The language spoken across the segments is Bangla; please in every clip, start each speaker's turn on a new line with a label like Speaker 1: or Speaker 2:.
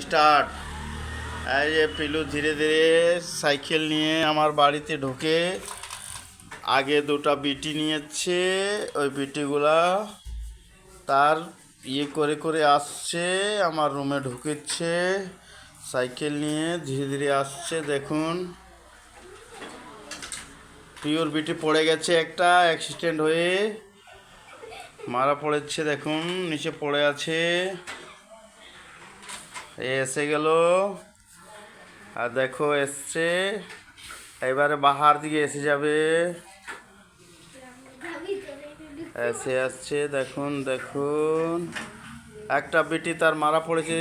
Speaker 1: স্টার্ট। এই যে পিলু ধীরে ধীরে সাইকেল নিয়ে আমার বাড়িতে ঢুকে আগে দুটো বিটি নিয়েছে। ওই বিটিগুলা তার করে করে আসছে, আমার রুমে ঢুকেছে সাইকেল নিয়ে ধীরে ধীরে আসছে। দেখুন, পিওর বিটি পড়ে গেছে, একটা অ্যাক্সিডেন্ট হয়ে মারা পড়েছে। দেখুন নিচে পড়ে আছে, এসে গেল। আর দেখো এসছে, এবারে বাহার দিকে এসে যাবে। এসে আসছে, দেখুন দেখুন। একটা বিটি তার মারা পড়েছে,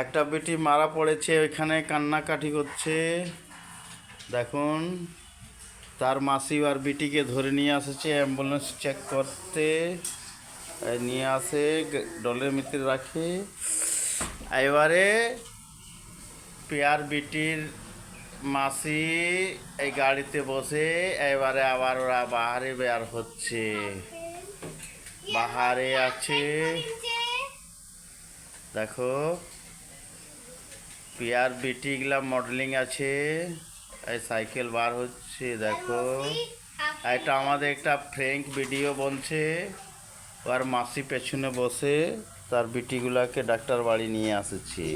Speaker 1: একটা বিটি মারা পড়েছে ওইখানে কান্নাকাটি করছে। দেখুন, তার মাসি আর বিটিকে ধরে নিয়ে আসছে অ্যাম্বুলেন্স চেক করতে। নিয়ে আসে ডলের ভিতরে রাখে। এবারে পেয়ার বিটির মাসি এই গাড়িতে বসে এবারে আবার ওরা বাহারে বের হচ্ছে, বাহারে আছে। দেখো পেয়ার বিটিগুলা মডেলিং আছে, এই সাইকেল বার হচ্ছে। দেখো এটা আমাদের একটা ফ্র্যাঙ্ক ভিডিও বলছে। আর মাসি পেছনে বসে তার বিটিগুলাকে ডাক্তার বাড়ি নিয়ে আসছে।